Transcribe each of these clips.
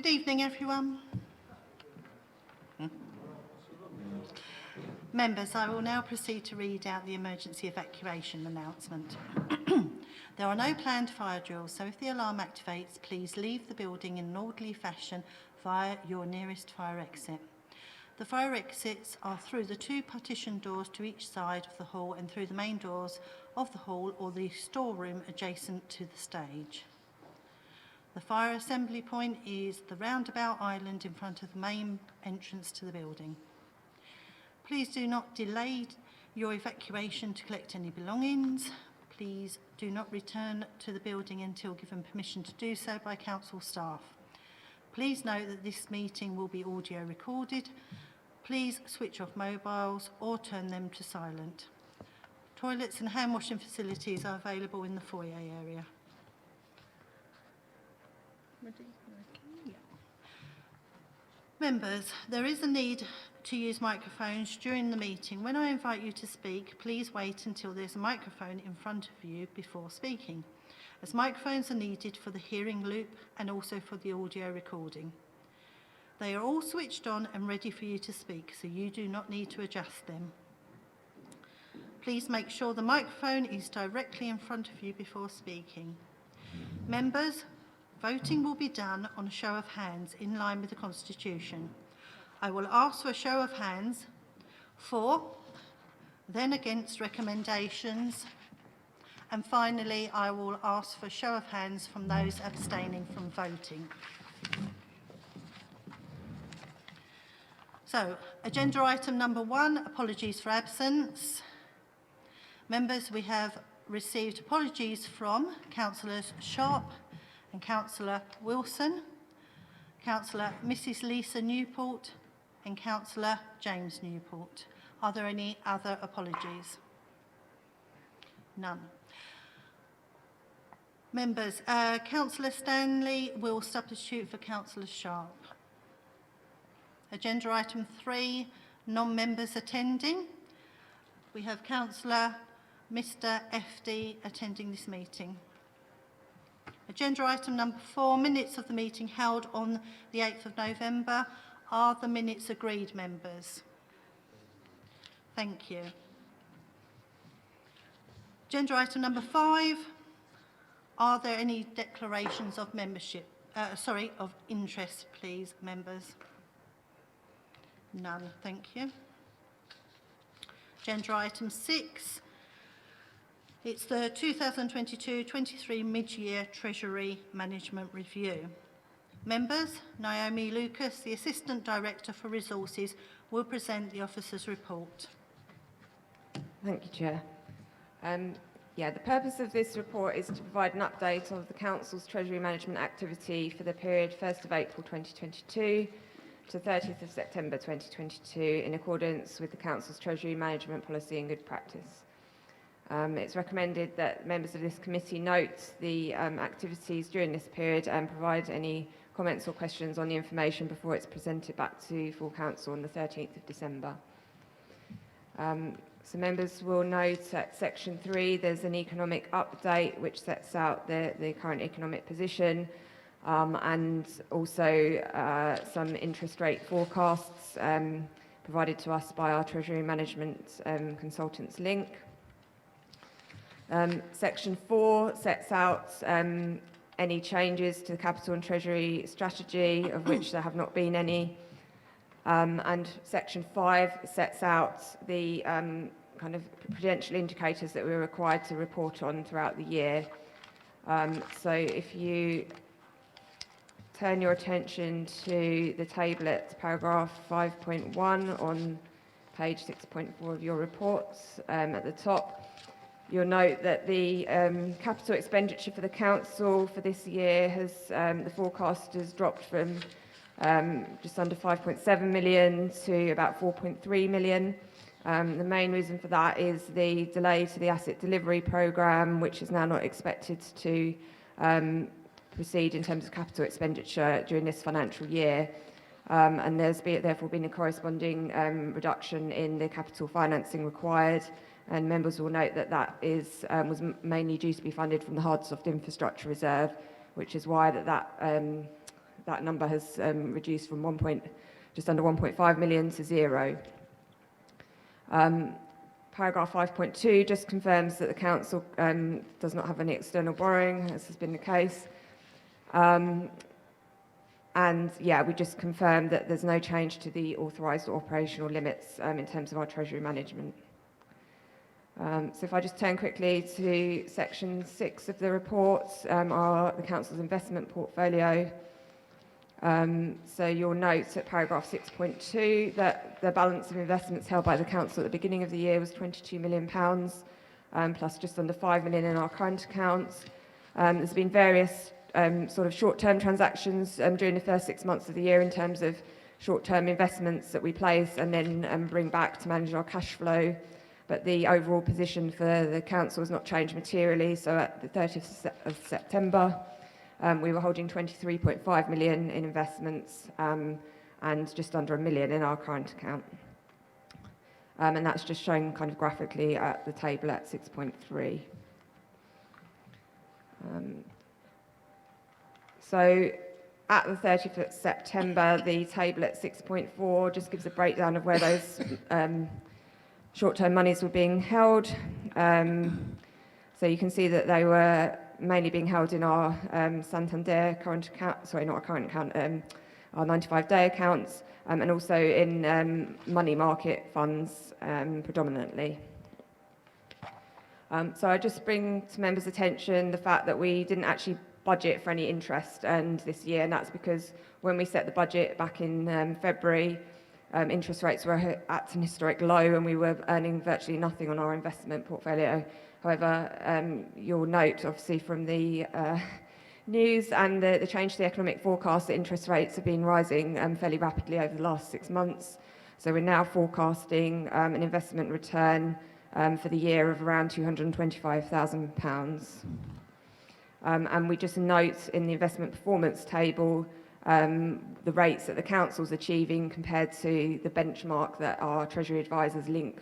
Good evening, everyone. Members, I will now proceed to read out the emergency evacuation announcement. There are no planned fire drills, so if the alarm activates, please leave the building in an orderly fashion via your nearest fire exit. The fire exits are through the two partition doors to each side of the hall and through the main doors of the hall or the storeroom adjacent to the stage. The fire assembly point is the roundabout island in front of the main entrance to the building. Please do not delay your evacuation to collect any belongings. Please do not return to the building until given permission to do so by council staff. Please note that this meeting will be audio recorded. Please switch off mobiles or turn them to silent. Toilets and hand washing facilities are available in the foyer area. Ready? Okay. Yeah. Members, there is a need to use microphones during the meeting. When I invite you to speak, please wait until there's a microphone in front of you before speaking, as microphones are needed for the hearing loop and also for the audio recording. They are all switched on and ready for you to speak, so you do not need to adjust them. Please make sure the microphone is directly in front of you before speaking. Members, voting will be done on a show of hands in line with the Constitution. I will ask for a show of hands for, then against recommendations, and finally I will ask for a show of hands from those abstaining from voting. So, agenda item number 1, apologies for absence. Members, we have received apologies from Councillors Sharp and Councillor Wilson, Councillor Mrs Lisa Newport and Councillor James Newport. Are there any other apologies? None. Members, Councillor Stanley will substitute for Councillor Sharp. Agenda item 3, non-members attending. We have Councillor Mr FD attending this meeting. Agenda item number 4, minutes of the meeting held on the 8th of November. Are the minutes agreed, members? Thank you. Agenda item number 5, are there any declarations of membership, of interest, please, members? None, thank you. Agenda item 6, it's the 2022-23 mid-year Treasury Management Review. Members, Naomi Lucas, the Assistant Director for Resources, will present the officer's report. Thank you, Chair. The purpose of this report is to provide an update of the Council's Treasury Management activity for the period 1st of April 2022 to 30th of September 2022 in accordance with the Council's Treasury Management Policy and Good Practice. It's recommended that members of this committee note the activities during this period and provide any comments or questions on the information before it's presented back to full council on the 13th of December. So members will note at section 3 there's an economic update which sets out the current economic position and also some interest rate forecasts provided to us by our Treasury Management Consultants Link. Section 4 sets out any changes to the capital and treasury strategy, of which there have not been any. And section 5 sets out the kind of prudential indicators that we're required to report on throughout the year. So if you turn your attention to the table at paragraph 5.1 on page 6.4 of your reports at the top, you'll note that the capital expenditure for the council for this year has, the forecast has dropped from just under 5.7 million to about 4.3 million. The main reason for that is the delay to the asset delivery programme, which is now not expected to proceed in terms of capital expenditure during this financial year. And there's therefore been a corresponding reduction in the capital financing required. And members will note that that was mainly due to be funded from the hard soft infrastructure reserve, which is why that that number has reduced from just under 1.5 million to 0. Paragraph 5.2 just confirms that the council does not have any external borrowing, as has been the case. And yeah, we just confirm that there's no change to the authorised operational limits in terms of our treasury management. So if I just turn quickly to section 6 of the report, the council's investment portfolio. So you'll note at paragraph 6.2 that the balance of investments held by the council at the beginning of the year was £22 million, plus just under 5 million in our current accounts. There's been various sort of short-term transactions during the first 6 months of the year in terms of short-term investments that we place and then bring back to manage our cash flow. But the overall position for the council has not changed materially. So at the 30th of September, we were holding 23.5 million in investments and just under £1 million in our current account. And that's just shown kind of graphically at the table at 6.3. So at the 30th of September, the table at 6.4 just gives a breakdown of where those short-term monies were being held. So you can see that they were mainly being held in our Santander current account, sorry, not our current account, our 95-day accounts, and also in money market funds predominantly. So I just bring to members' attention the fact that we didn't actually budget for any interest this year, and that's because when we set the budget back in February, interest rates were at an historic low and we were earning virtually nothing on our investment portfolio. However, you'll note obviously from the news and the change to the economic forecast that interest rates have been rising fairly rapidly over the last 6 months. So we're now forecasting an investment return for the year of around £225,000. And we just note in the investment performance table the rates that the council's achieving compared to the benchmark that our Treasury advisors link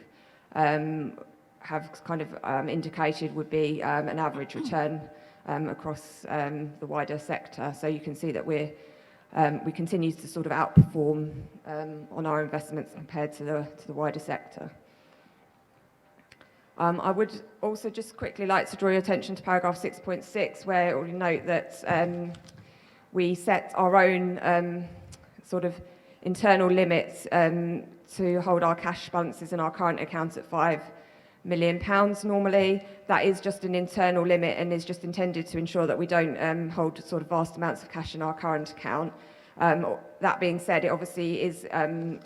have kind of indicated would be an average return across the wider sector. So you can see that we continue to sort of outperform on our investments compared to the wider sector. I would also just quickly like to draw your attention to paragraph 6.6, where we note that we set our own sort of internal limits to hold our cash balances in our current account at £5 million normally. That is just an internal limit and is just intended to ensure that we don't hold sort of vast amounts of cash in our current account. That being said, it obviously is an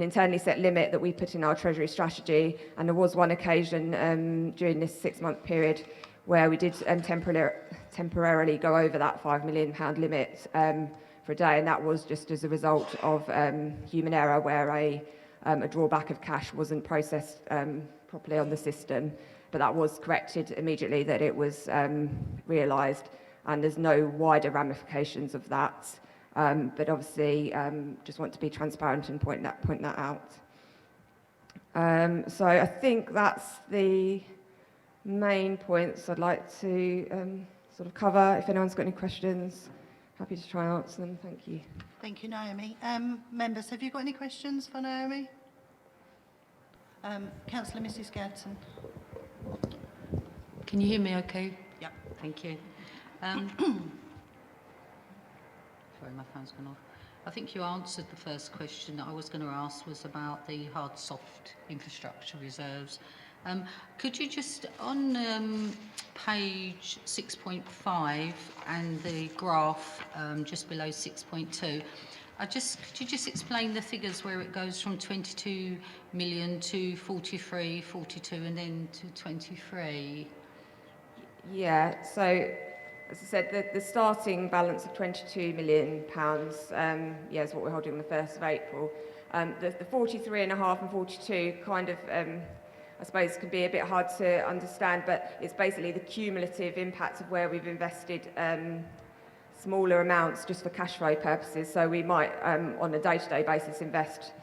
internally set limit that we put in our Treasury strategy, and there was one occasion during this 6-month period where we did temporarily go over that £5 million limit for a day, and that was just as a result of human error where a drawback of cash wasn't processed properly on the system. But that was corrected immediately, that it was realised, and there's no wider ramifications of that. But obviously, just want to be transparent and point that out. So I think that's the main points I'd like to sort of cover. If anyone's got any questions, happy to try and answer them. Thank you. Thank you, Naomi. Members, have you got any questions for Naomi? Councillor Mrs. Gadsden. Can you hear me okay? Yep. Thank you. Sorry, my phone's gone off. I think you answered the first question that I was going to ask, was about the hard-soft infrastructure reserves. Could you just, on page 6.5 and the graph just below 6.2, could you just explain the figures where it goes from 22 million to 43, 42 and then to 23? Yeah, so as I said, the starting balance of £22 million, is what we're holding on the 1st of April. The 43.5 and 42 kind of, I suppose, can be a bit hard to understand, but it's basically the cumulative impact of where we've invested smaller amounts just for cash flow purposes. So we might, on a day-to-day basis, invest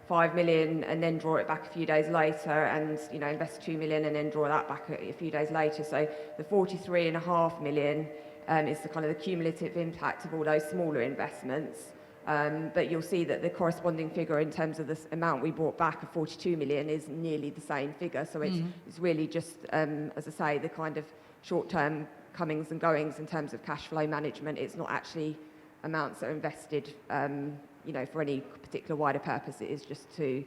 5 million and then draw it back a few days later, and invest 2 million and then draw that back a few days later. So the 43.5 million is the kind of the cumulative impact of all those smaller investments. But you'll see that the corresponding figure in terms of the amount we brought back of 42 million is nearly the same figure. So it's really just, as I say, the kind of short-term comings and goings in terms of cash flow management. It's not actually amounts that are invested, for any particular wider purpose. It is just to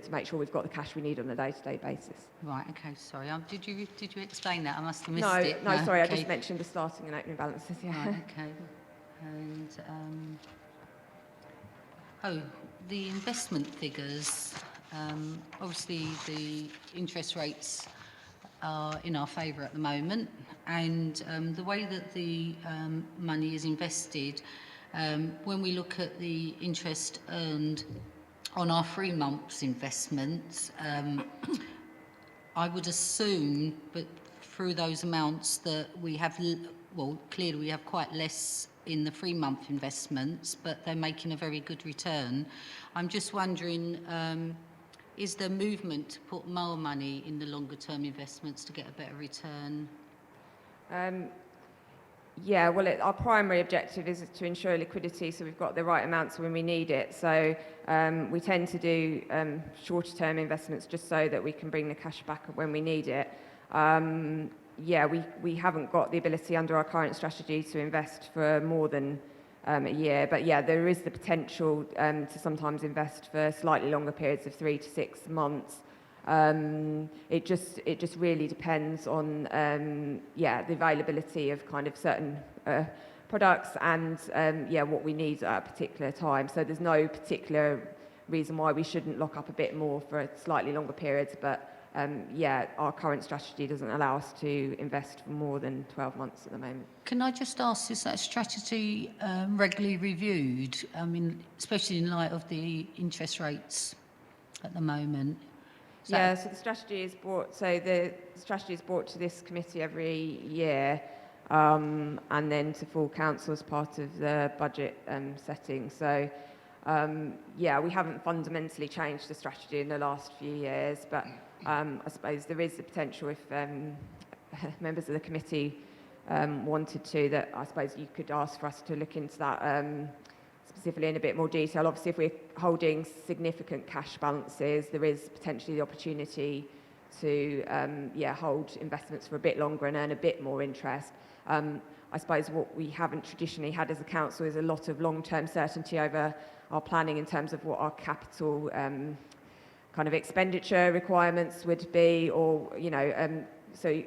make sure we've got the cash we need on a day-to-day basis. Right, okay, sorry. Did you explain that? I must have missed No, it. no, sorry, okay. I just mentioned the starting and opening balances, yeah. Right, okay. And, the investment figures, obviously the interest rates are in our favour at the moment, and the way that the money is invested, when we look at the interest earned on our 3 months investments, I would assume, but through those amounts that we have, clearly we have quite less in the 3-month investments, but they're making a very good return. I'm just wondering, is there movement to put more money in the longer term investments to get a better return? Yeah, well, our primary objective is to ensure liquidity, so we've got the right amounts when we need it. So we tend to do shorter term investments just so that we can bring the cash back when we need it. We haven't got the ability under our current strategy to invest for more than a year, but yeah, there is the potential to sometimes invest for slightly longer periods of 3 to 6 months. It just really depends on the availability of kind of certain products and what we need at a particular time. So there's no particular reason why we shouldn't lock up a bit more for slightly longer periods, but our current strategy doesn't allow us to invest for more than 12 months at the moment. Can I just ask, is that strategy regularly reviewed? I mean, especially in light of the interest rates at the moment. So the strategy is brought to this committee every year, and then to full council as part of the budget setting. So we haven't fundamentally changed the strategy in the last few years, but I suppose there is the potential if members of the committee wanted to, that I suppose you could ask for us to look into that specifically in a bit more detail. Obviously, if we're holding significant cash balances, there is potentially the opportunity to hold investments for a bit longer and earn a bit more interest. I suppose what we haven't traditionally had as a council is a lot of long-term certainty over our planning in terms of what our capital kind of expenditure requirements would be, or so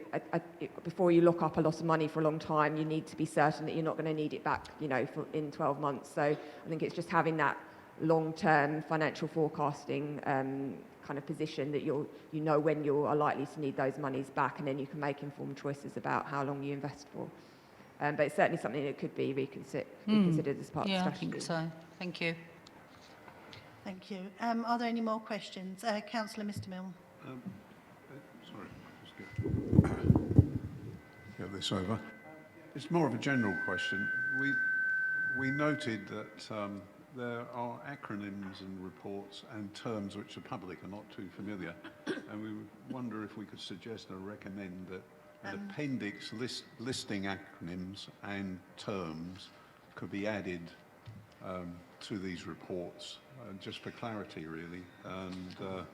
before you lock up a lot of money for a long time, you need to be certain that you're not going to need it back, in 12 months. So I think it's just having that long-term financial forecasting kind of position that when you are likely to need those monies back, and then you can make informed choices about how long you invest for. But it's certainly something that could be reconsidered as part of the strategy. I think so. Thank you. Thank you. Are there any more questions? Councillor Mr Milne. Sorry, just get this over. It's more of a general question. We noted that there are acronyms and reports and terms which the public are not too familiar, and we wonder if we could suggest or recommend that an appendix listing acronyms and terms could be added to these reports, just for clarity, really. And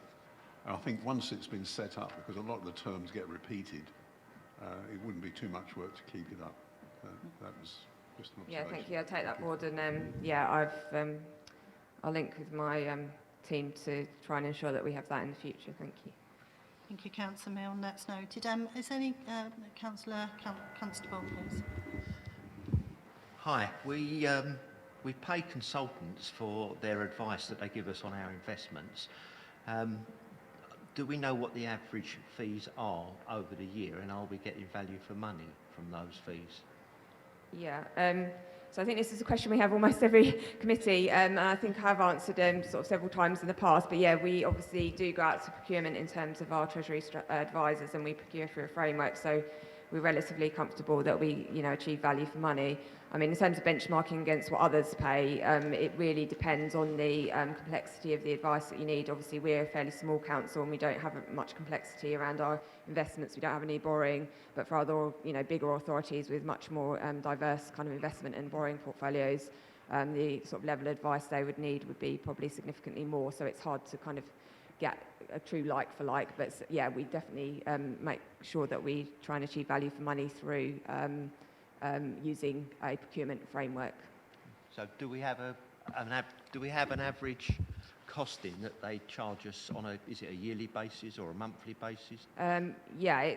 I think once it's been set up, because a lot of the terms get repeated, it wouldn't be too much work to keep it up. That was just an observation. Yeah, thank you. I'll take that board, and I'll link with my team to try and ensure that we have that in the future. Thank you. Thank you, Councillor Milne. That's noted. Is any Councillor Constable, please? Hi. We pay consultants for their advice that they give us on our investments. Do we know what the average fees are over the year, and are we getting value for money from those fees? Yeah. So I think this is a question we have almost every committee, and I think I've answered sort of several times in the past. But yeah, we obviously do go out to procurement in terms of our Treasury advisors, and we procure through a framework. So we're relatively comfortable that we, achieve value for money. I mean, in terms of benchmarking against what others pay, it really depends on the complexity of the advice that you need. Obviously, we're a fairly small council and we don't have much complexity around our investments. We don't have any borrowing, but for other, bigger authorities with much more diverse kind of investment and borrowing portfolios, the sort of level of advice they would need would be probably significantly more. So it's hard to kind of get a true like for like, but yeah, we definitely make sure that we try and achieve value for money through using a procurement framework. So do we have an average costing that they charge us on is it a yearly basis or a monthly basis? Yeah,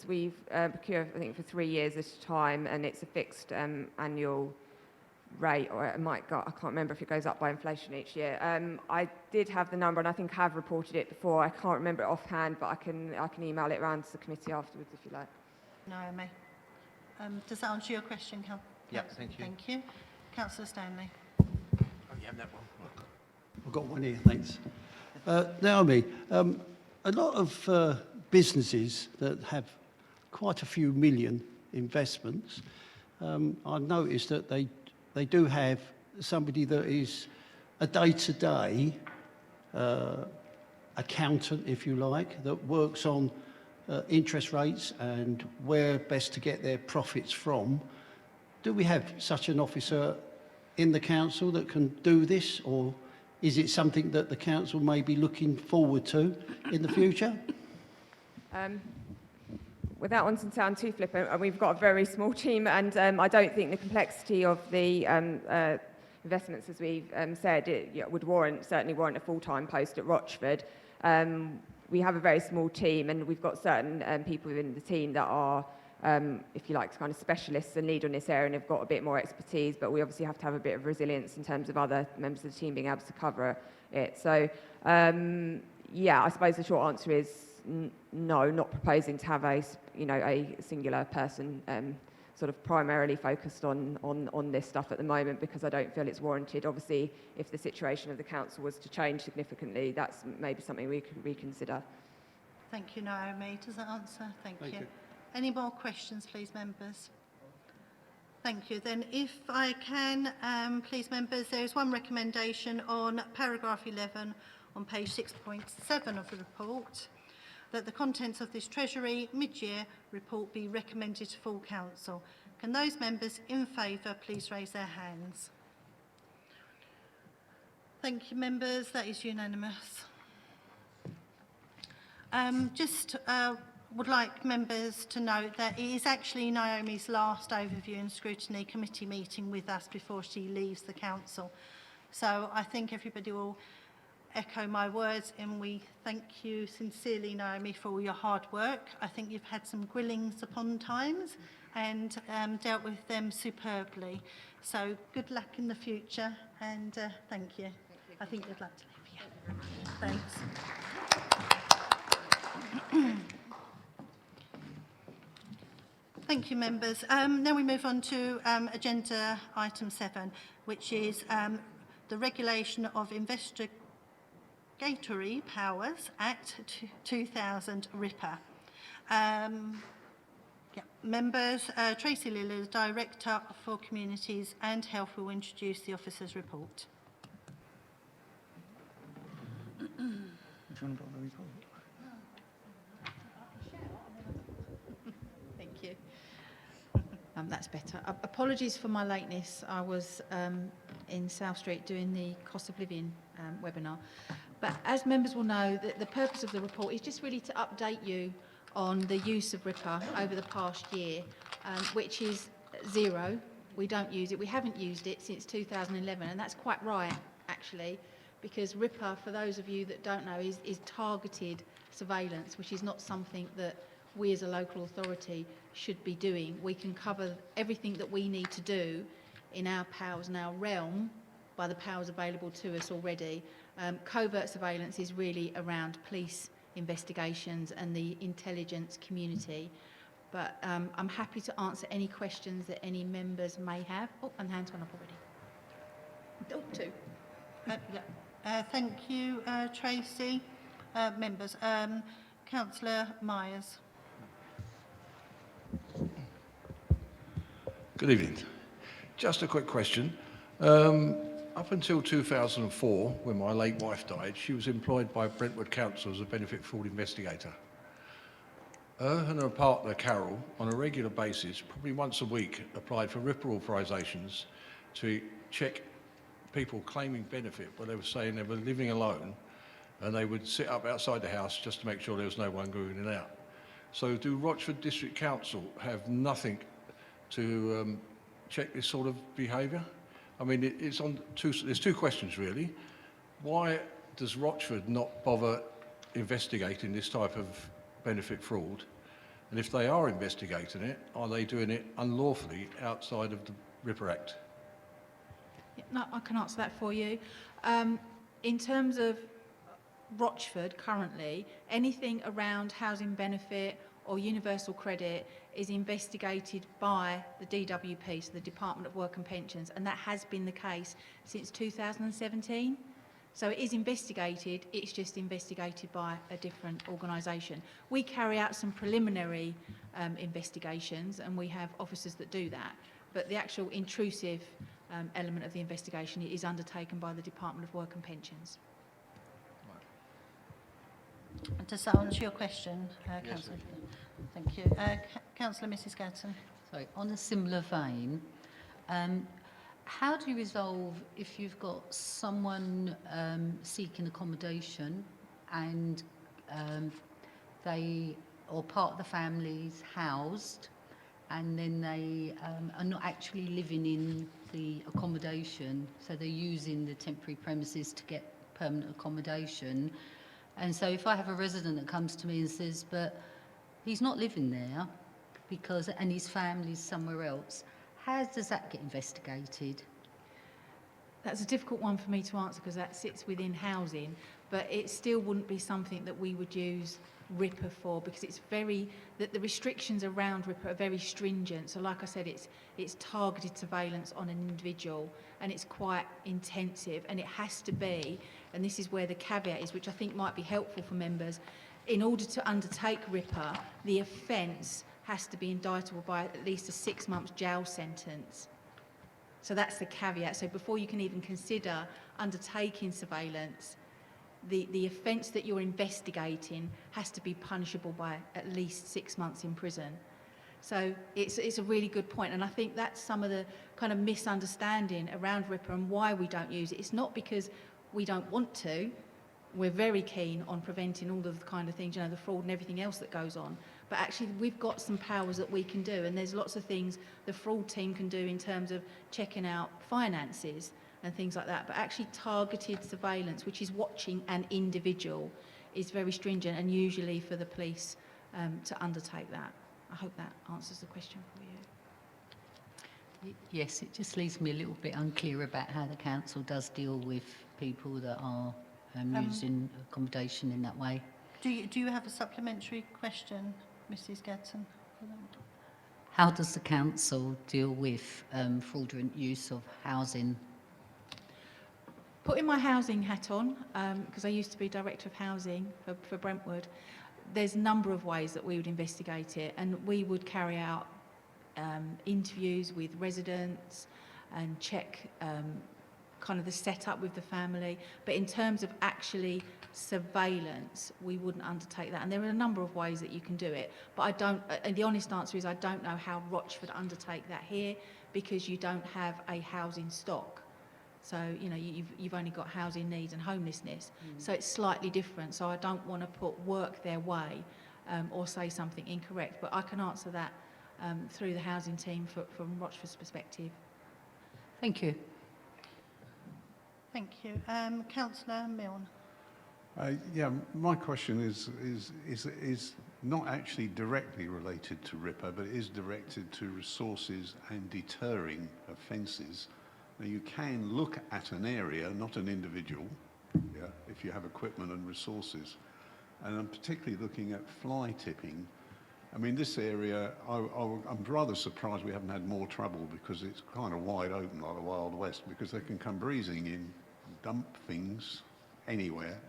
we procure, I think, for 3 years at a time, and it's a fixed annual rate, or it might go, I can't remember if it goes up by inflation each year. I did have the number, and I think I have reported it before. I can't remember it offhand, but I can email it around to the committee afterwards if you like. Naomi. Does that answer your question, Yeah, thank you. Thank you. Councillor Stanley. Oh, you have that one. I've got one here, thanks. Naomi, a lot of businesses that have quite a few million investments, I've noticed that they do have somebody that is a day-to-day accountant, if you like, that works on interest rates and where best to get their profits from. Do we have such an officer in the council that can do this, or is it something that the council may be looking forward to in the future? Without wanting to sound too flippant, we've got a very small team, and I don't think the complexity of the investments, as we've said, would certainly warrant a full-time post at Rochford. We have a very small team, and we've got certain people within the team that are, if you like, kind of specialists and lead on this area and have got a bit more expertise, but we obviously have to have a bit of resilience in terms of other members of the team being able to cover it. So, yeah, I suppose the short answer is no, not proposing to have a singular person sort of primarily focused on this stuff at the moment, because I don't feel it's warranted. Obviously, if the situation of the council was to change significantly, that's maybe something we could reconsider. Thank you, Naomi. Does that answer? Thank you. Any more questions, please, members? Thank you. Then, if I can, please, members, there is one recommendation on paragraph 11 on page 6.7 of the report, that the contents of this Treasury mid-year report be recommended to full council. Can those members in favour please raise their hands? Thank you, members. That is unanimous. Would like members to note that it is actually Naomi's last overview and scrutiny committee meeting with us before she leaves the council. So I think everybody will echo my words, and we thank you sincerely, Naomi, for all your hard work. I think you've had some grillings upon times and dealt with them superbly. So good luck in the future, and thank you. I think you'd like to leave. Yeah. Thanks. Thank you, members. Now we move on to agenda item 7, which is the regulation of investigatory powers Act 2000 RIPA. Members, Tracy Lillard, Director for Communities and Health, will introduce the officer's report. Thank you. That's better. Apologies for my lateness. I was in South Street doing the cost of living webinar. But as members will know, the purpose of the report is just really to update you on the use of RIPA over the past year, which is zero. We don't use it. We haven't used it since 2011, and that's quite right, actually, because RIPA, for those of you that don't know, is targeted surveillance, which is not something that we as a local authority should be doing. We can cover everything that we need to do in our powers and our realm by the powers available to us already. Covert surveillance is really around police investigations and the intelligence community. But I'm happy to answer any questions that any members may have. Oh, and the hand's gone up already. Oh, two. Thank you, Tracy. Members, Councillor Myers. Good evening. Just a quick question. Up until 2004, when my late wife died, she was employed by Brentwood Council as a benefit fraud investigator. Her and her partner, Carol, on a regular basis, probably once a week, applied for RIPA authorisations to check people claiming benefit where they were saying they were living alone, and they would sit up outside the house just to make sure there was no one going in and out. So do Rochford District Council have nothing to check this sort of behaviour? I mean, there's two questions really. Why does Rochford not bother investigating this type of benefit fraud? And if they are investigating it, are they doing it unlawfully outside of the RIPA Act? Yeah, no, I can answer that for you. In terms of Rochford currently, anything around housing benefit or universal credit is investigated by the DWP, so the Department of Work and Pensions, and that has been the case since 2017. So it is investigated, it's just investigated by a different organisation. We carry out some preliminary investigations, and we have officers that do that, but the actual intrusive element of the investigation is undertaken by the Department of Work and Pensions. Does that answer your question, Councillor? Thank you. Councillor Mrs Gadsden. So, on a similar vein, how do you resolve if you've got someone seeking accommodation and they or part of the family's housed and then they are not actually living in the accommodation, so they're using the temporary premises to get permanent accommodation? And so if I have a resident that comes to me and says, but he's not living there and his family's somewhere else, how does that get investigated? That's a difficult one for me to answer because that sits within housing, but it still wouldn't be something that we would use RIPA for, because it's the restrictions around RIPA are very stringent. So like I said, it's targeted surveillance on an individual, and it's quite intensive, and it has to be, and this is where the caveat is, which I think might be helpful for members, in order to undertake RIPA, the offence has to be indictable by at least a 6 month jail sentence. So that's the caveat. So before you can even consider undertaking surveillance, the offence that you're investigating has to be punishable by at least 6 months in prison. So it's a really good point, and I think that's some of the kind of misunderstanding around RIPA and why we don't use it. It's not because we don't want to. We're very keen on preventing all of the kind of things, the fraud and everything else that goes on. But actually, we've got some powers that we can do, and there's lots of things the fraud team can do in terms of checking out finances and things like that. But actually, targeted surveillance, which is watching an individual, is very stringent, and usually for the police to undertake that. I hope that answers the question for you. Yes, it just leaves me a little bit unclear about how the council does deal with people that are using accommodation in that way. Do you have a supplementary question, Mrs Gadsden? How does the council deal with fraudulent use of housing? Putting my housing hat on, because I used to be Director of Housing for Brentwood, there's a number of ways that we would investigate it, and we would carry out interviews with residents and check kind of the setup with the family. But in terms of actually surveillance, we wouldn't undertake that. And there are a number of ways that you can do it. But I don't, and the honest answer is I don't know how Rochford undertake that here, because you don't have a housing stock. So, you've only got housing needs and homelessness. So it's slightly different. So I don't want to put work their way or say something incorrect. But I can answer that through the housing team from Rochford's perspective. Thank you. Thank you. Councillor Milne. Yeah, my question is not actually directly related to RIPA, but it is directed to resources and deterring offences. Now, you can look at an area, not an individual, if you have equipment and resources. And I'm particularly looking at fly tipping. I mean, this area, I'm rather surprised we haven't had more trouble, because it's kind of wide open like the Wild West, because they can come breezing in, dump things anywhere,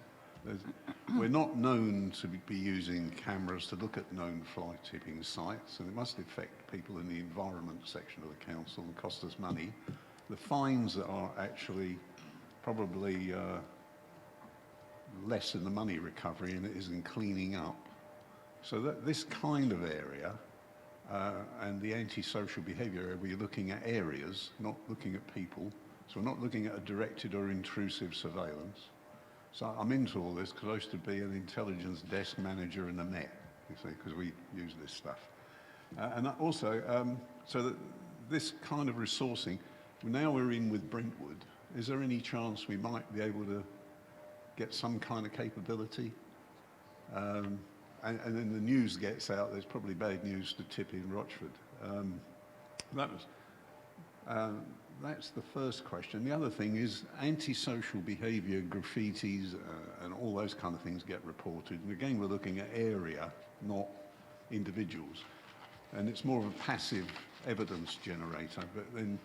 We're not known to be using cameras to look at known fly tipping sites, and it must affect people in the environment section of the council and cost us money. The fines are actually probably less in the money recovery than it is in cleaning up. So that this kind of area and the antisocial behaviour area, we're looking at areas, not looking at people. So we're not looking at a directed or intrusive surveillance. So I'm into all this because I used to be an intelligence desk manager in the Met, you see, because we use this stuff. And also, so that this kind of resourcing, now we're in with Brentwood, is there any chance we might be able to get some kind of capability? And then the news gets out, there's probably bad news to tip in Rochford. That's the first question. The other thing is antisocial behaviour, graffitis, and all those kind of things get reported. And again, we're looking at area, not individuals. And it's more of a passive evidence generator. But then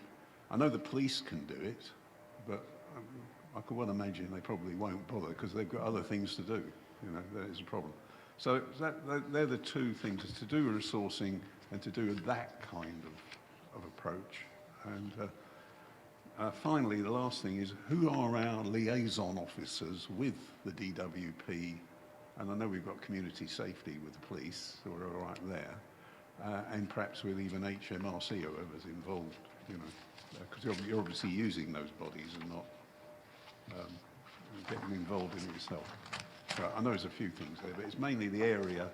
I know the police can do it, but I could well imagine they probably won't bother because they've got other things to do. You know, that is a problem. So they're the two things, is to do with resourcing and to do with that kind of approach. And finally, the last thing is, who are our liaison officers with the DWP? And I know we've got community safety with the police, who are all right there, and perhaps with even HMRC, whoever's involved, you know, because you're obviously using those bodies and not getting involved in it yourself. So I know there's a few things there, but it's mainly the area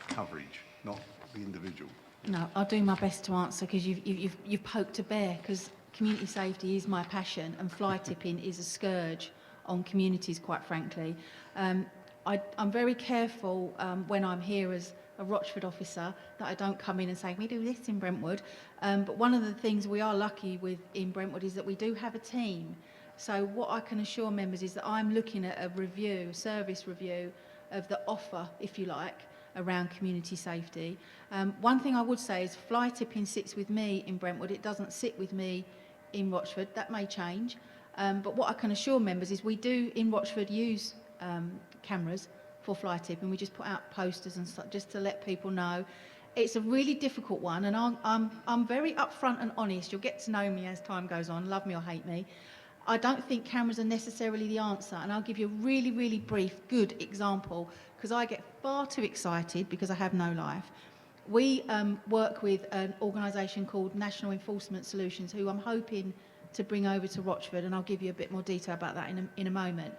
coverage, not the individual. No, I'll do my best to answer because you've poked a bear, because community safety is my passion and fly tipping is a scourge on communities, quite frankly. I'm very careful when I'm here as a Rochford officer that I don't come in and say, we do this in Brentwood. But one of the things we are lucky with in Brentwood is that we do have a team. So what I can assure members is that I'm looking at a review, service review of the offer, if you like, around community safety. One thing I would say is fly tipping sits with me in Brentwood. It doesn't sit with me in Rochford. That may change. But what I can assure members is we do in Rochford use cameras for fly tipping. We just put out posters and stuff just to let people know. It's a really difficult one, and I'm very upfront and honest. You'll get to know me as time goes on, love me or hate me. I don't think cameras are necessarily the answer, and I'll give you a really, really brief, good example, because I get far too excited because I have no life. We work with an organisation called National Enforcement Solutions, who I'm hoping to bring over to Rochford, and I'll give you a bit more detail about that in a moment.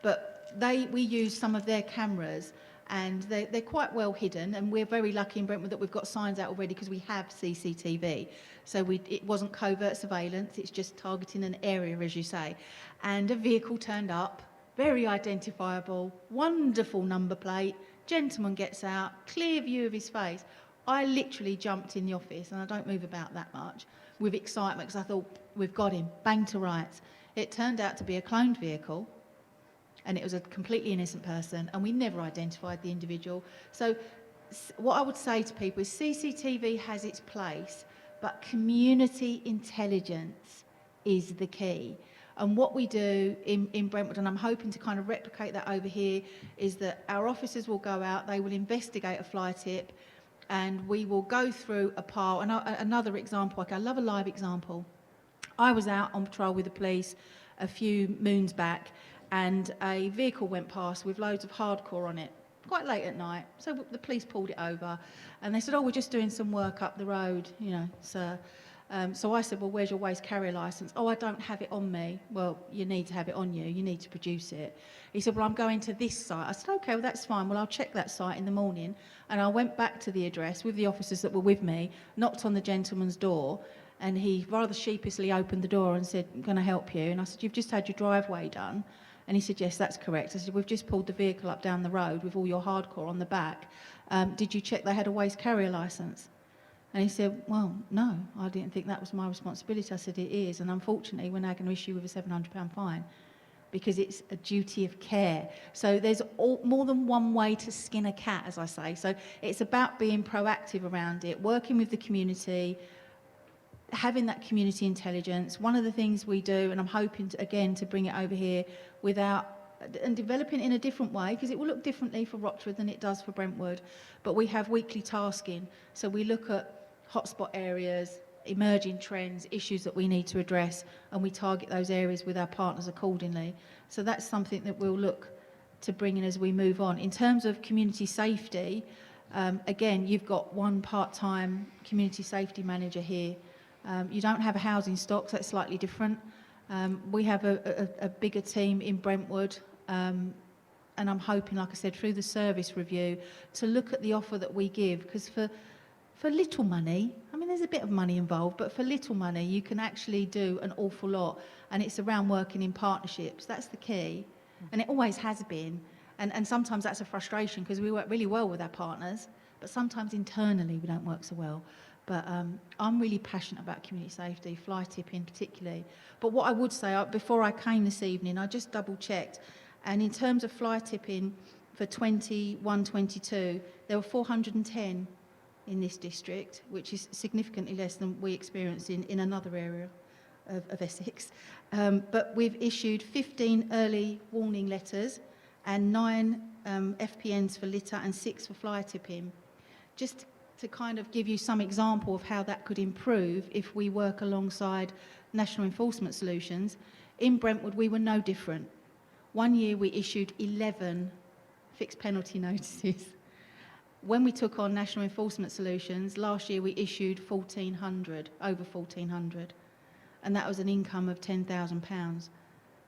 But we use some of their cameras, and they're quite well hidden, and we're very lucky in Brentwood that we've got signs out already because we have CCTV. So it wasn't covert surveillance, it's just targeting an area, as you say. And a vehicle turned up, very identifiable, wonderful number plate, gentleman gets out, clear view of his face. I literally jumped in the office, and I don't move about that much, with excitement, because I thought, we've got him, bang to rights. It turned out to be a cloned vehicle, and it was a completely innocent person, and we never identified the individual. So what I would say to people is CCTV has its place, but community intelligence is the key. And what we do in Brentwood, and I'm hoping to kind of replicate that over here, is that our officers will go out, they will investigate a fly tip, and we will go through a pile. And another example, I love a live example. I was out on patrol with the police a few moons back, and a vehicle went past with loads of hardcore on it, quite late at night. So the police pulled it over, and they said, oh, we're just doing some work up the road, you know, sir. So I said, well, where's your waste carrier licence? Oh, I don't have it on me. Well, you need to have it on you. You need to produce it. He said, well, I'm going to this site. I said, okay, well, that's fine. Well, I'll check that site in the morning. And I went back to the address with the officers that were with me, knocked on the gentleman's door, and he rather sheepishly opened the door and said, I'm going to help you. And I said, you've just had your driveway done? And he said, yes, that's correct. I said, we've just pulled the vehicle up down the road with all your hardcore on the back. Did you check they had a waste carrier licence? And he said, well, no, I didn't think that was my responsibility. I said, it is. And unfortunately, we're now going to issue with a £700 fine because it's a duty of care. So there's more than one way to skin a cat, as I say. So it's about being proactive around it, working with the community, having that community intelligence. One of the things we do, and I'm hoping to, again, to bring it over here, with our and developing it in a different way, because it will look differently for Rochford than it does for Brentwood. But we have weekly tasking, so we look at hotspot areas, emerging trends, issues that we need to address, and we target those areas with our partners accordingly. So that's something that we'll look to bring in as we move on. In terms of community safety, again, you've got one part-time community safety manager here. You don't have a housing stock, so it's slightly different. We have a bigger team in Brentwood, and I'm hoping, like I said, through the service review, to look at the offer that we give, because for little money, I mean, there's a bit of money involved, but for little money, you can actually do an awful lot, and it's around working in partnerships. That's the key, and it always has been. And sometimes that's a frustration, because we work really well with our partners, but sometimes internally we don't work so well. But I'm really passionate about community safety, fly tipping particularly. But what I would say, before I came this evening, I just double checked, and in terms of fly tipping for 21-22, there were 410 in this district, which is significantly less than we experience in another area of Essex. But we've issued 15 early warning letters and 9 FPNs for litter and 6 for fly tipping. Just to kind of give you some example of how that could improve if we work alongside National Enforcement Solutions. In Brentwood, we were no different. One year we issued 11 fixed penalty notices. When we took on National Enforcement Solutions, last year we issued 1,400, over 1,400, and that was an income of £10,000.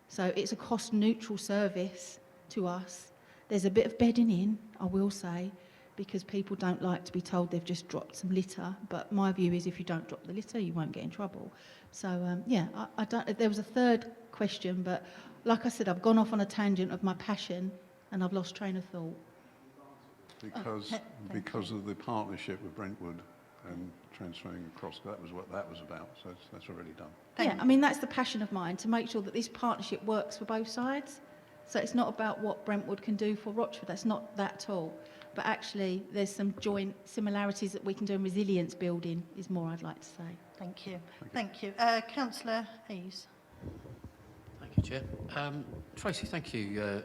So it's a cost-neutral service to us. There's a bit of bedding in, I will say, because people don't like to be told they've just dropped some litter, but my view is if you don't drop the litter, you won't get in trouble. So, yeah, I don't. There was a third question, but like I said, I've gone off on a tangent of my passion, and I've lost train of thought. Because of the partnership with Brentwood and transferring across, that was what that was about, so that's already done. Yeah, I mean, that's the passion of mine, to make sure that this partnership works for both sides. So it's not about what Brentwood can do for Rochford, that's not that at all. But actually, there's some joint similarities that we can do in resilience building, is more I'd like to say. Thank you. Thank you. Councillor Hayes. Thank you, Chair. Tracy, thank you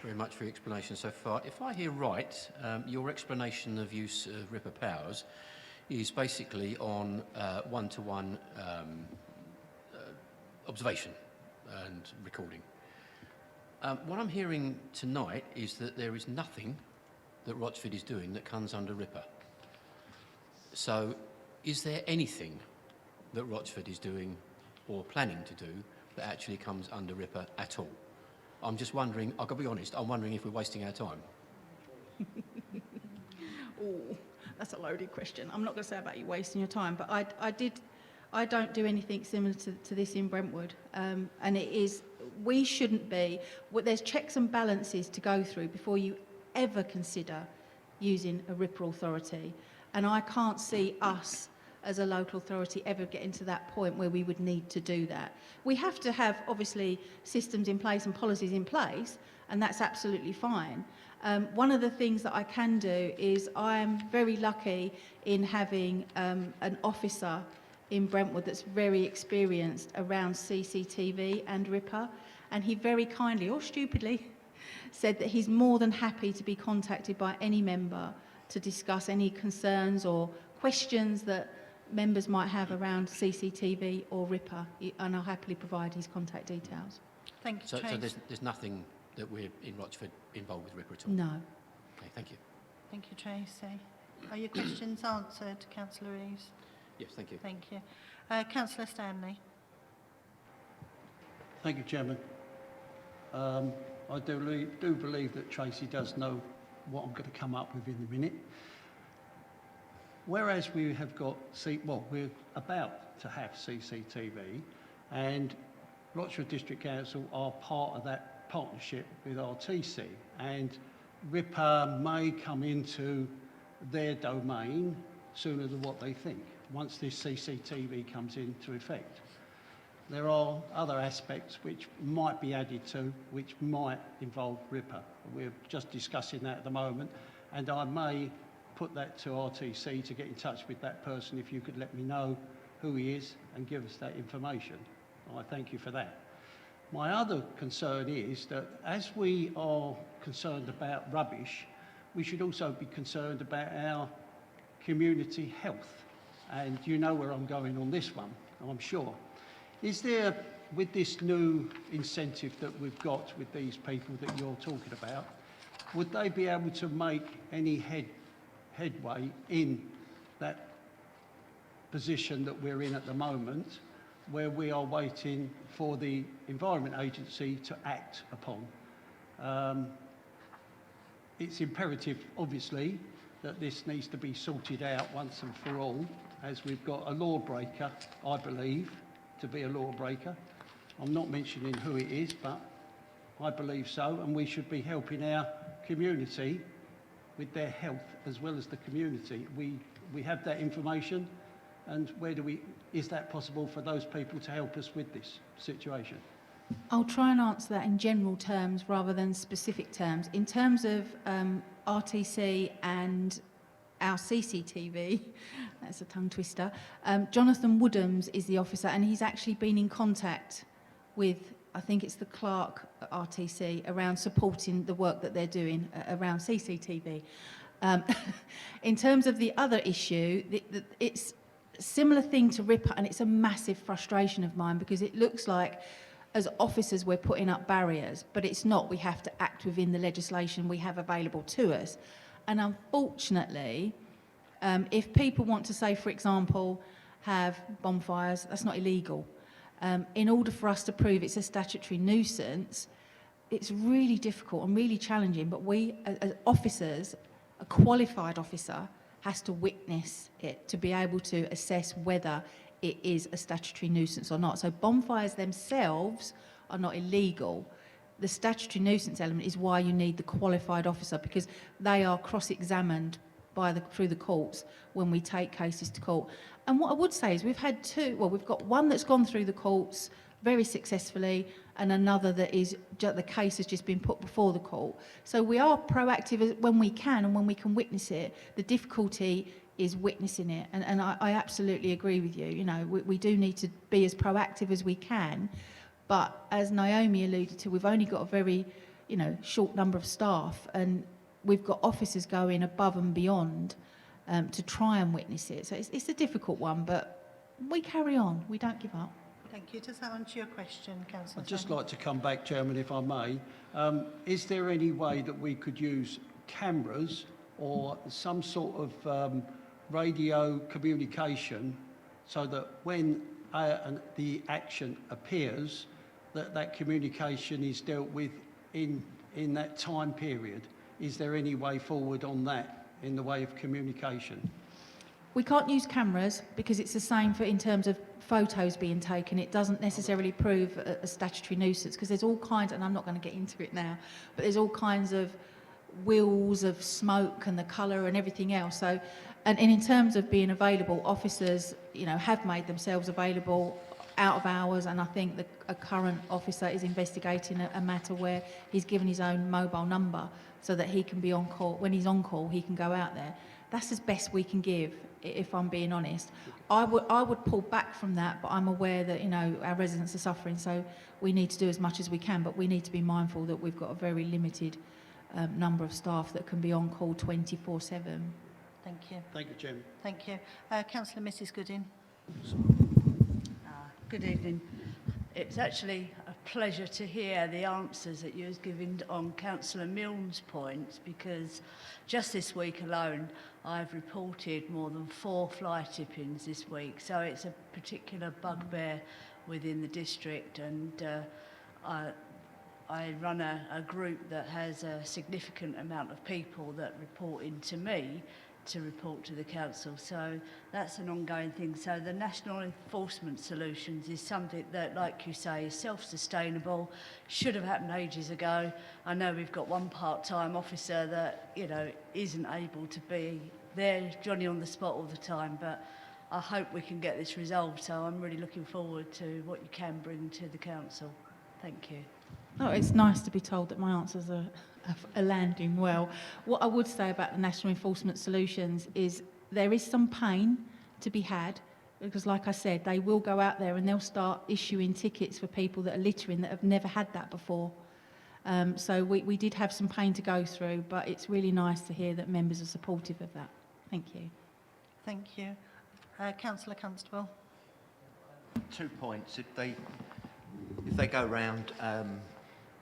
very much for your explanation so far. If I hear right, your explanation of use of RIPA powers is basically on one-to-one observation and recording. What I'm hearing tonight is that there is nothing that Rochford is doing that comes under RIPA. So is there anything that Rochford is doing or planning to do that actually comes under RIPA at all? I'm just wondering, I've got to be honest, I'm wondering if we're wasting our time. Oh, that's a loaded question. I'm not going to say about you wasting your time, but I don't do anything similar to this in Brentwood. And it is, we shouldn't be, there's checks and balances to go through before you ever consider using a RIPA authority. And I can't see us as a local authority ever getting to that point where we would need to do that. We have to have, obviously, systems in place and policies in place, and that's absolutely fine. One of the things that I can do is I am very lucky in having an officer in Brentwood that's very experienced around CCTV and RIPA, and he very kindly, or stupidly, said that he's more than happy to be contacted by any member to discuss any concerns or questions that members might have around CCTV or RIPA, and I'll happily provide his contact details. Thank you, So Tracy. there's nothing that we're in Rochford involved with RIPA at all? No. Okay, thank you. Thank you, Tracy. Are your questions answered, Councillor Reeves? Yes, thank you. Thank you. Councillor Stanley. Thank you, Chairman. I do believe that Tracy does know what I'm going to come up with in a minute. Whereas we have got, we're about to have CCTV, and Rochford District Council are part of that partnership with RTC, and RIPA may come into their domain sooner than what they think, once this CCTV comes into effect. There are other aspects which might be added to, which might involve RIPA. We're just discussing that at the moment, and I may put that to RTC to get in touch with that person if you could let me know who he is and give us that information. I thank you for that. My other concern is that as we are concerned about rubbish, we should also be concerned about our community health. And you know where I'm going on this one, I'm sure. Is there, with this new incentive that we've got with these people that you're talking about, would they be able to make any headway in that position that we're in at the moment, where we are waiting for the Environment Agency to act upon? It's imperative, obviously, that this needs to be sorted out once and for all, as we've got a lawbreaker, I believe, to be a lawbreaker. I'm not mentioning who it is, but I believe so, and we should be helping our community with their health as well as the community. We have that information, and is that possible for those people to help us with this situation? I'll try and answer that in general terms rather than specific terms. In terms of RTC and our CCTV, that's a tongue twister, Jonathan Woodhams is the officer, and he's actually been in contact with, I think it's the clerk at RTC, around supporting the work that they're doing around CCTV. In terms of the other issue, it's a similar thing to RIPA, and it's a massive frustration of mine, because it looks like as officers we're putting up barriers, but it's not. We have to act within the legislation we have available to us. And unfortunately, if people want to say, for example, have bonfires, that's not illegal. In order for us to prove it's a statutory nuisance, it's really difficult and really challenging, but we, as officers, a qualified officer has to witness it to be able to assess whether it is a statutory nuisance or not. So bonfires themselves are not illegal. The statutory nuisance element is why you need the qualified officer, because they are cross-examined through the courts when we take cases to court. And what I would say is we've got one that's gone through the courts very successfully, and another that is, the case has just been put before the court. So we are proactive when we can and when we can witness it. The difficulty is witnessing it, and I absolutely agree with you. You know, we do need to be as proactive as we can, but as Naomi alluded to, we've only got a very, short number of staff, and we've got officers going above and beyond to try and witness it. So it's a difficult one, but we carry on. We don't give up. Thank you. Does that answer your question, Councillor? I'd just like to come back, Chairman, if I may. Is there any way that we could use cameras or some sort of radio communication so that when the action appears, that communication is dealt with in that time period? Is there any way forward on that in the way of communication? We can't use cameras because it's the same in terms of photos being taken. It doesn't necessarily prove a statutory nuisance, because there's all kinds, and I'm not going to get into it now, but there's all kinds of wheels of smoke and the colour and everything else. So, and in terms of being available, officers, have made themselves available out of hours, and I think a current officer is investigating a matter where he's given his own mobile number so that he can be on call. When he's on call, he can go out there. That's as best we can give, if I'm being honest. I would pull back from that, but I'm aware that, our residents are suffering, so we need to do as much as we can, but we need to be mindful that we've got a very limited number of staff that can be on call 24/7. Thank you. Thank you, Chairman. Thank you. Councillor Mrs Goodin. Good evening. It's actually a pleasure to hear the answers that you've given on Councillor Milne's points, because just this week alone I've reported more than 4 fly tippings this week, so it's a particular bugbear within the district, and I run a group that has a significant amount of people that report into me to report to the council, so that's an ongoing thing. So the National Enforcement Solutions is something that, like you say, is self-sustainable, should have happened ages ago. I know we've got one part-time officer that, isn't able to be there, Johnny on the spot all the time, but I hope we can get this resolved, so I'm really looking forward to what you can bring to the council. Thank you. Oh, it's nice to be told that my answers are landing well. What I would say about the National Enforcement Solutions is there is some pain to be had because like I said, they will go out there and they'll start issuing tickets for people that are littering that have never had that before. So we did have some pain to go through, but it's really nice to hear that members are supportive of that. Thank you. Thank you. Councillor Constable. 2 points. If they go round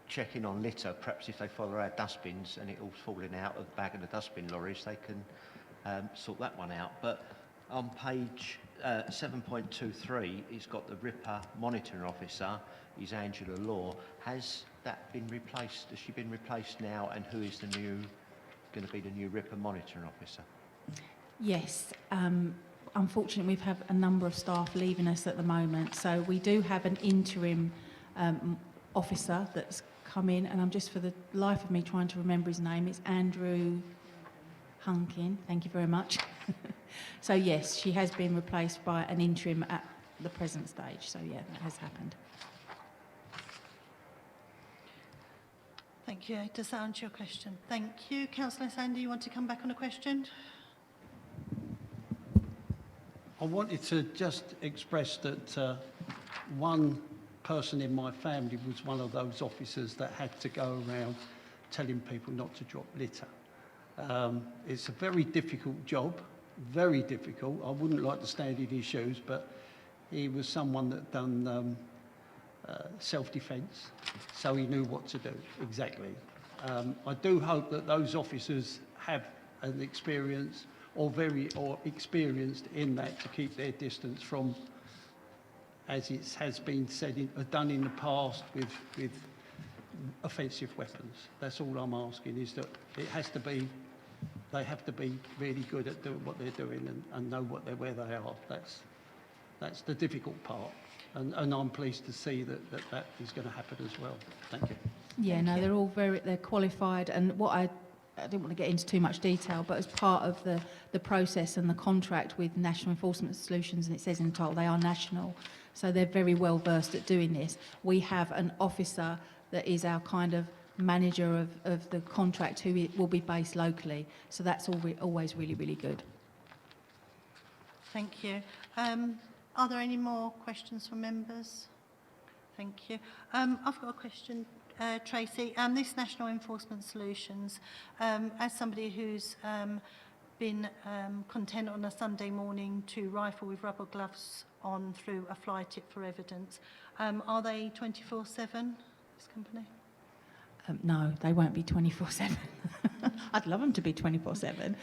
checking on litter, perhaps if they follow our dustbins and it all falling out of the back of the dustbin lorries, they can sort that one out. But on page 7.23, it's got the RIPA monitoring officer, is Angela Law. Has that been replaced? Has she been replaced now? And who is going to be the new RIPA monitoring officer? Yes. Unfortunately, we've had a number of staff leaving us at the moment, so we do have an interim officer that's come in, and I'm just for the life of me trying to remember his name. It's Andrew Hunkin. Thank you very much. So yes, she has been replaced by an interim at the present stage. So yeah, that has happened. Thank you. Does that answer your question? Thank you. Councillor Sandy, you want to come back on a question? I wanted to just express that one person in my family was one of those officers that had to go around telling people not to drop litter. It's a very difficult job, very difficult. I wouldn't like to stand in his shoes, but he was someone that done self-defence, so he knew what to do exactly. I do hope that those officers have an experience or experienced in that to keep their distance from, as it has been said, done in the past with offensive weapons. That's all I'm asking, is that it has to be, they have to be really good at doing what they're doing and know where they are. That's the difficult part. And I'm pleased to see that is going to happen as well. Thank you. Yeah, no, they're all they're qualified, and what I didn't want to get into too much detail, but as part of the process and the contract with National Enforcement Solutions, and it says in the title they are national, so they're very well versed at doing this. We have an officer that is our kind of manager of the contract who will be based locally, so that's always really, really good. Thank you. Are there any more questions from members? Thank you. I've got a question, Tracy. This National Enforcement Solutions, as somebody who's been content on a Sunday morning to rifle with rubber gloves on through a fly tip for evidence, are they 24/7, this company? No, they won't be 24/7. I'd love them to be 24/7.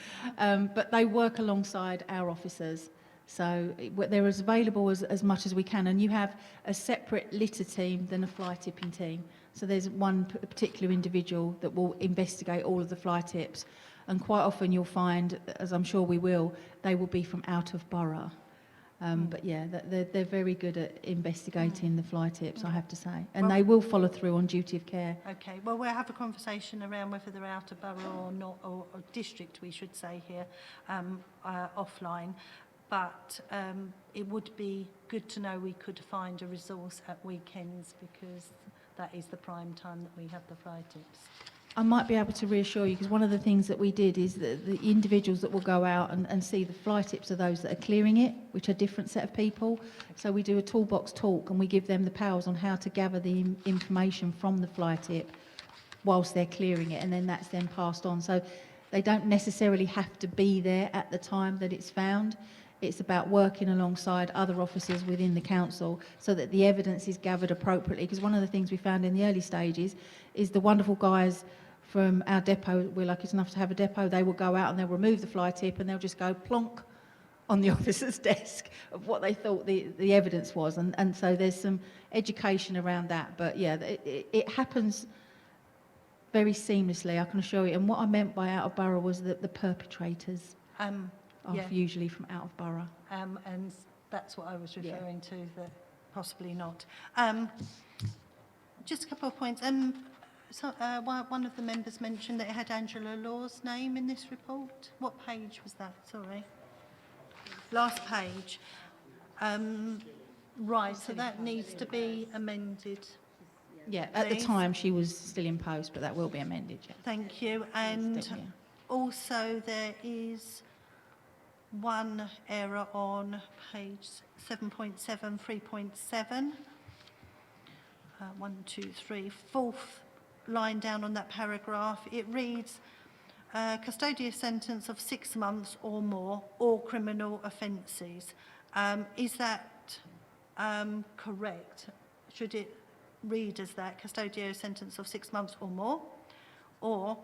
But they work alongside our officers. So they're as available as much as we can. And you have a separate litter team than a fly tipping team. So there's one particular individual that will investigate all of the fly tips. And quite often you'll find, as I'm sure we will, they will be from out of borough. But yeah, they're very good at investigating the fly tips, I have to say. And they will follow through on duty of care. Okay, well, we'll have a conversation around whether they're out of borough or not, or district, we should say here, offline. But it would be good to know we could find a resource at weekends, because that is the prime time that we have the fly tips. I might be able to reassure you, because one of the things that we did is that the individuals that will go out and see the fly tips are those that are clearing it, which are a different set of people. So we do a toolbox talk and we give them the powers on how to gather the information from the fly tip whilst they're clearing it, and then that's then passed on. So they don't necessarily have to be there at the time that it's found. It's about working alongside other officers within the council so that the evidence is gathered appropriately. Because one of the things we found in the early stages is the wonderful guys from our depot, we're lucky enough to have a depot, they will go out and they'll remove the fly tip and they'll just go plonk on the officer's desk of what they thought the evidence was. And so there's some education around that. But yeah, it happens very seamlessly, I can assure you. And what I meant by out of borough was that the perpetrators are usually from out of borough. And that's what I was referring to, that possibly not. Just a couple of points. So, one of the members mentioned that it had Angela Law's name in this report. What page was that? Sorry. Last page. Right, so that needs to be amended. Yeah, at the Please. time she was still in post, but that will be amended. Yeah. Thank you. And also there is one error on page 7.7, 3.7. 1, 2, 3, fourth line down on that paragraph. It reads, custodial sentence of 6 months or more, or criminal offences. Is that correct? Should it read as that, custodial sentence of 6 months or more, or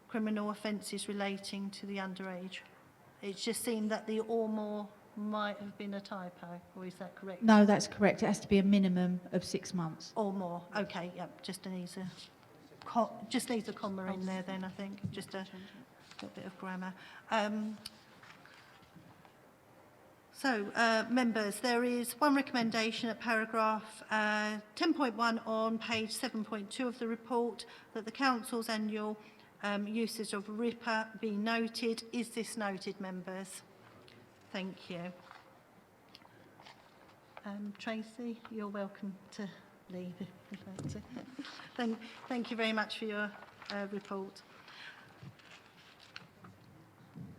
criminal offences relating to the underage? It just seemed that the or more might have been a typo, or is that correct? No, that's correct. It has to be a minimum of 6 months. Or more, okay, yep, just needs a comma in there then, I think, just a little bit of grammar. Members, there is one recommendation at paragraph 10.1 on page 7.2 of the report that the Council's annual usage of RIPA be noted. Is this noted, members? Thank you. Tracy, you're welcome to leave if you'd like to. Thank you very much for your report.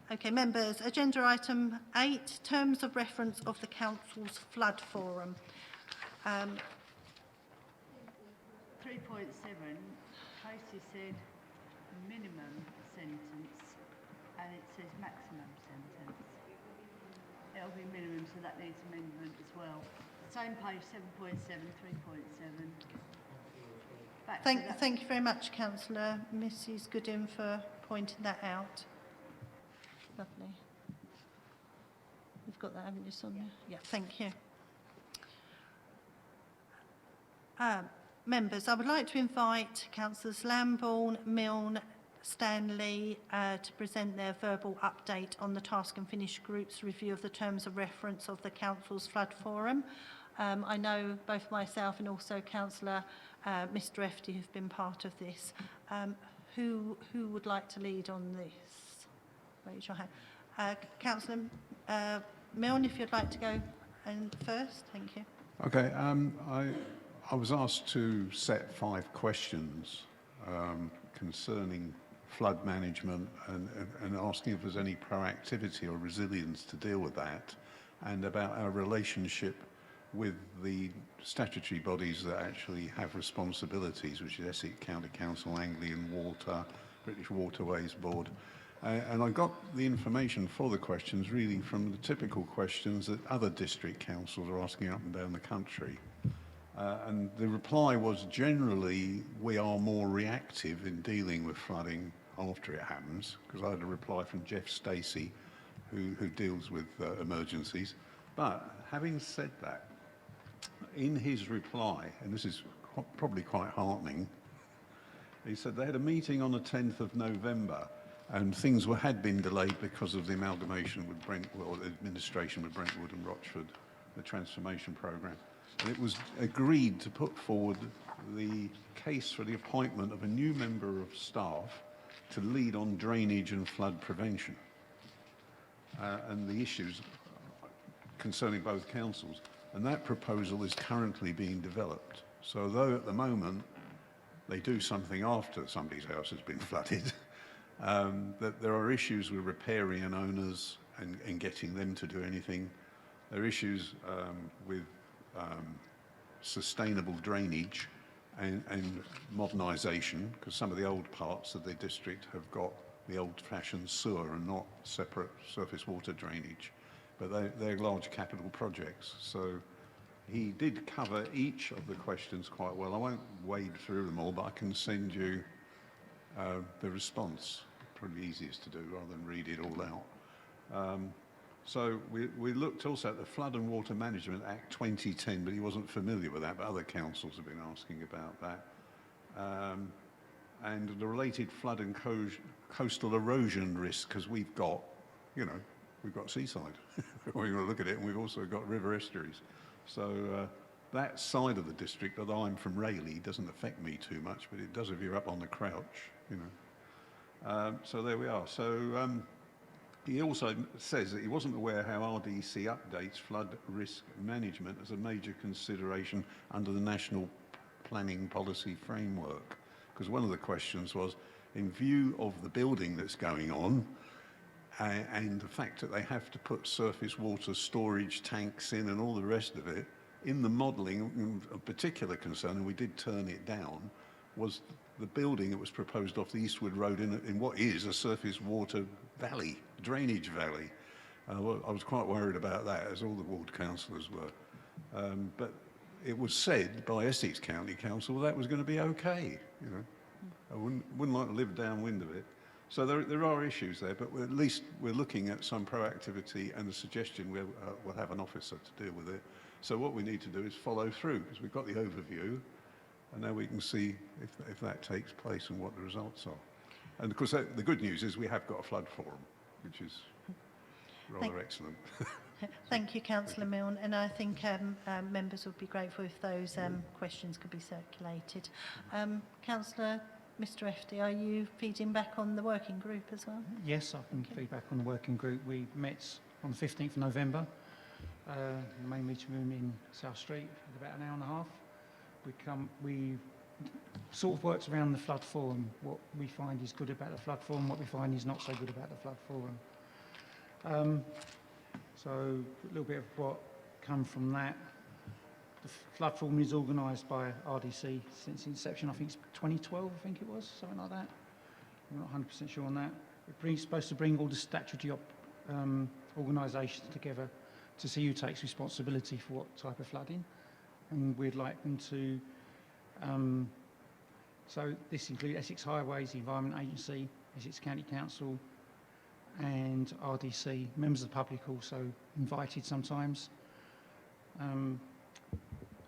Okay, members, agenda item 8, terms of reference of the Council's flood forum. 3.7, Tracy said minimum sentence and it says maximum sentence. It'll be minimum, so that needs amendment as well. Same page, 7.7, 3.7. Thank you very much, Councillor. Mrs Goodin, for pointing that out. Lovely. You've got that, haven't you, Sonia? Yeah, thank you. Members, I would like to invite Councillors Lambourne, Milne, Stanley to present their verbal update on the Task and Finish Group's review of the terms of reference of the Council's Flood Forum. I know both myself and also Councillor Mr Efty have been part of this. Who would like to lead on this? Raise your hand. Councillor Milne, if you'd like to go first, thank you. Okay, I was asked to set 5 questions concerning flood management and asking if there's any proactivity or resilience to deal with that, and about our relationship with the statutory bodies that actually have responsibilities, which is Essex County Council, Anglian Water, British Waterways Board. And I got the information for the questions really from the typical questions that other district councils are asking up and down the country. And the reply was generally we are more reactive in dealing with flooding after it happens, because I had a reply from Jeff Stacey, who deals with emergencies. But having said that, in his reply, and this is probably quite heartening, he said they had a meeting on the 10th of November and things had been delayed because of the amalgamation with Brentwood, or the administration with Brentwood and Rochford, the transformation programme. And it was agreed to put forward the case for the appointment of a new member of staff to lead on drainage and flood prevention and the issues concerning both councils. And that proposal is currently being developed. So though at the moment they do something after somebody's house has been flooded, that there are issues with riparian owners and getting them to do anything. There are issues with sustainable drainage and modernisation, because some of the old parts of the district have got the old-fashioned sewer and not separate surface water drainage. But they're large capital projects. So he did cover each of the questions quite well. I won't wade through them all, but I can send you the response. Probably easiest to do rather than read it all out. So we looked also at the Flood and Water Management Act 2010, but he wasn't familiar with that, but other councils have been asking about that. And the related flood and coastal erosion risk, because we've got, we've got seaside. We're going to look at it, and we've also got river estuaries. So that side of the district, although I'm from Rayleigh, doesn't affect me too much, but it does if you're up on the Crouch, So there we are. So he also says that he wasn't aware how RDC updates flood risk management as a major consideration under the National Planning Policy Framework. Because one of the questions was, in view of the building that's going on, and the fact that they have to put surface water storage tanks in and all the rest of it, in the modelling, a particular concern, and we did turn it down, was the building that was proposed off the Eastwood Road in what is a surface water valley, drainage valley. Well, I was quite worried about that, as all the ward councillors were. But it was said by Essex County Council that was going to be okay. You know, I wouldn't like to live downwind of it. So there are issues there, but at least we're looking at some proactivity and a suggestion we'll have an officer to deal with it. So what we need to do is follow through, because we've got the overview, and now we can see if that takes place and what the results are. And of course, the good news is we have got a flood forum, which is rather excellent. Thank you, Councillor Milne, and I think members would be grateful if those questions could be circulated. Councillor, Mr FD, are you feeding back on the working group as well? Yes, I can feed back on the working group. We met on the 15th of November, the main meeting room in South Street, for about an hour and a half. We sort of worked around the flood forum, what we find is good about the flood forum, what we find is not so good about the flood forum. So a little bit of what come from that. The flood forum is organised by RDC since inception. I think it's 2012, I think it was, something like that. I'm not 100% sure on that. It's supposed to bring all the statutory organisations together to see who takes responsibility for what type of flooding. And we'd like them to, so this includes Essex Highways, the Environment Agency, Essex County Council, and RDC. Members of the public also invited sometimes.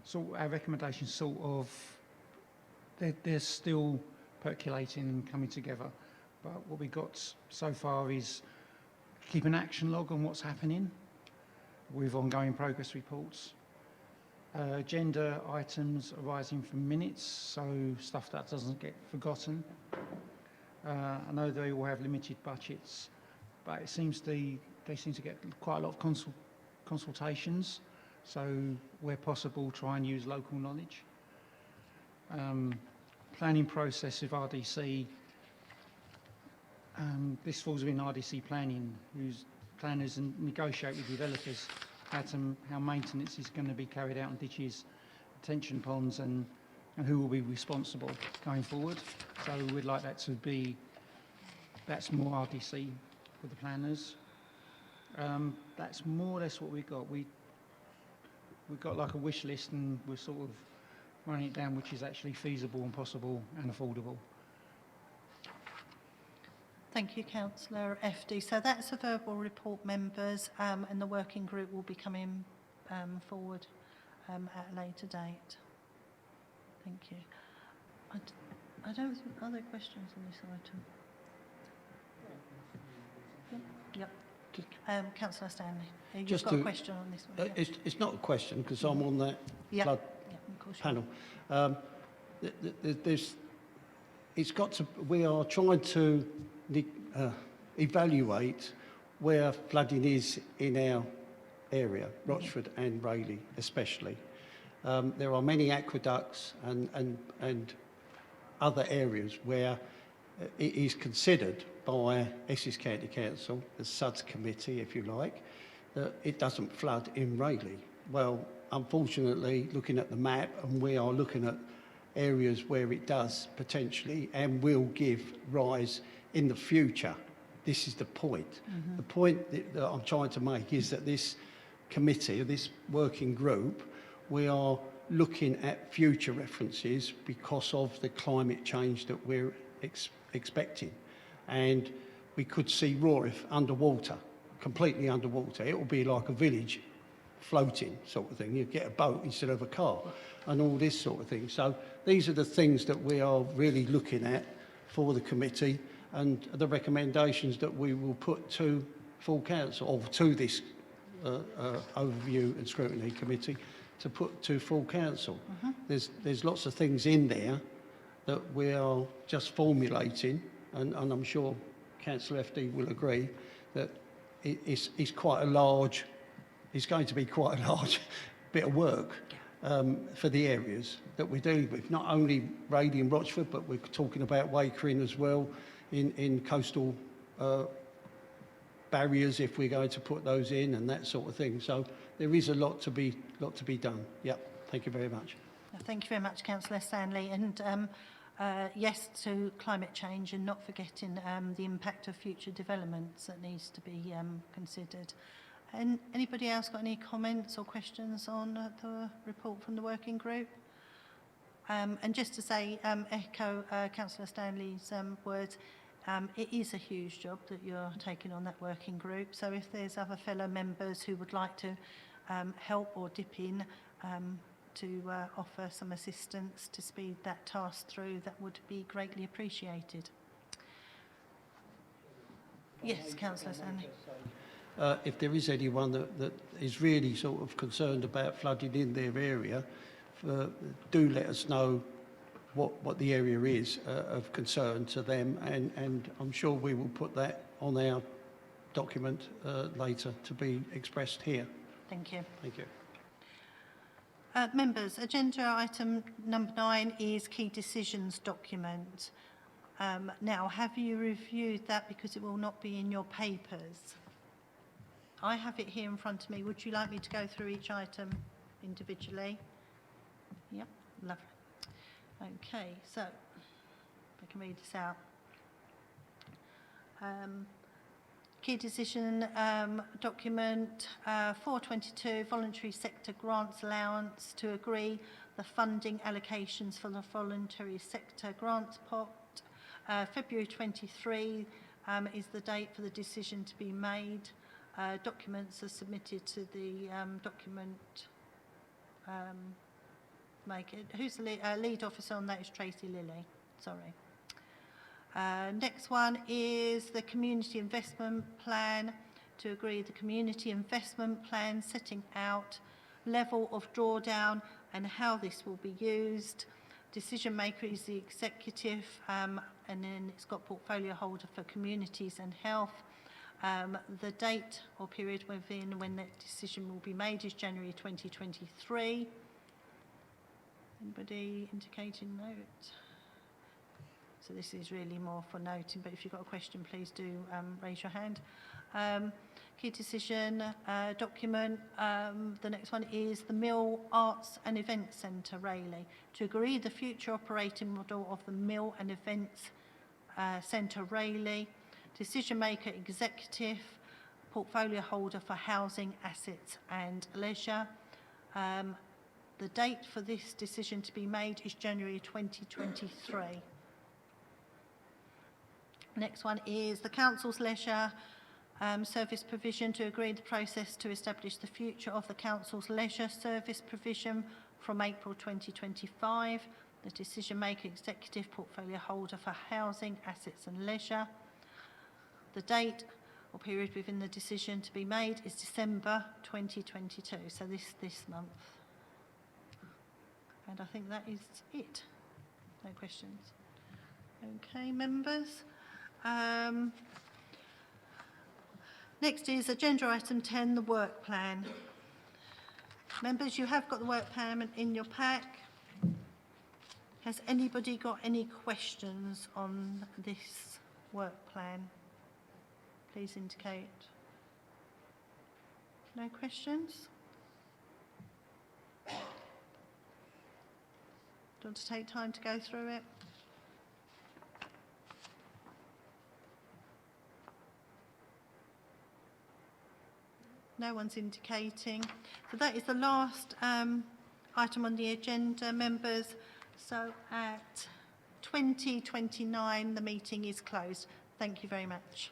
So our recommendations sort of, they're still percolating and coming together. But what we got so far is keep an action log on what's happening with ongoing progress reports. Agenda items arising from minutes, so stuff that doesn't get forgotten. I know they all have limited budgets, but it seems they seem to get quite a lot of consultations. So where possible, try and use local knowledge. Planning process of RDC. This falls within RDC planning, whose planners negotiate with developers how maintenance is going to be carried out on ditches, retention ponds, and who will be responsible going forward. So we'd like that to be, that's more RDC with the planners. That's more or less what we've got. We've got like a wish list, and we're sort of running it down, which is actually feasible and possible and affordable. Thank you, Councillor FD. So that's a verbal report, members, and the working group will be coming forward at a later date. Thank you. I don't think, are there questions on this item? Yep. Councillor Stanley, you've got a question on this one. It's not a question, because I'm on that flood panel. We are trying to evaluate where flooding is in our area, Rochford and Rayleigh especially. There are many aqueducts and other areas where it is considered by Essex County Council, the SUDS committee if you like, that it doesn't flood in Rayleigh. Well, unfortunately, looking at the map, and we are looking at areas where it does potentially and will give rise in the future. This is the point. The point that I'm trying to make is that this committee, this working group, we are looking at future references because of the climate change that we're expecting. And we could see Roarif underwater, completely underwater. It will be like a village floating sort of thing. You get a boat instead of a car and all this sort of thing. So these are the things that we are really looking at for the committee, and the recommendations that we will put to full council, or to this overview and scrutiny committee, to put to full council. There's lots of things in there that we are just formulating, and I'm sure Councillor FD will agree that it's quite a large, it's going to be quite a large bit of work for the areas that we're dealing with. Not only Rayleigh and Rochford, but we're talking about Wakering as well in coastal barriers if we're going to put those in and that sort of thing. So there is a lot to be done. Yep. Thank you very much. Thank you very much, Councillor Stanley. And yes to climate change and not forgetting the impact of future developments that needs to be considered. And anybody else got any comments or questions on the report from the working group? And just to say, echo Councillor Stanley's words, it is a huge job that you're taking on, that working group. So if there's other fellow members who would like to help or dip in to offer some assistance to speed that task through, that would be greatly appreciated. Yes, Councillor Stanley. If there is anyone that is really sort of concerned about flooding in their area, do let us know what the area is of concern to them, and I'm sure we will put that on our document later to be expressed here. Thank you. Thank you. Members, agenda item number 9 is key decisions document. Now, have you reviewed that, because it will not be in your papers? I have it here in front of me. Would you like me to go through each item individually? Yep, lovely. Okay, so I can read this out. Key decision document 422, voluntary sector grants allowance to agree the funding allocations for the voluntary sector grants pot. February 23 is the date for the decision to be made. Documents are submitted to the document maker. Who's the lead officer on that? Is Tracy Lilly. Sorry. Next one is the community investment plan, to agree the community investment plan setting out level of drawdown and how this will be used. Decision maker is the executive, and then it's got portfolio holder for communities and health. The date or period within when that decision will be made is January 2023. Anybody indicating note? So this is really more for noting, but if you've got a question, please do raise your hand. Key decision document, the next one is the Mill Arts and Events Centre, Rayleigh, to agree the future operating model of the Mill and Events Centre, Rayleigh. Decision maker, executive, portfolio holder for housing, assets and leisure. The date for this decision to be made is January 2023. Next one is the Council's leisure service provision, to agree the process to establish the future of the Council's leisure service provision from April 2025. The decision maker, executive, portfolio holder for housing, assets and leisure. The date or period within the decision to be made is December 2022, so this month. And I think that is it. No questions. Okay, members. Next is agenda item 10, the work plan. Members, you have got the work plan in your pack. Has anybody got any questions on this work plan? Please indicate. No questions? Do you want to take time to go through it? No one's indicating. So that is the last item on the agenda, members. So at 20:29, the meeting is closed. Thank you very much.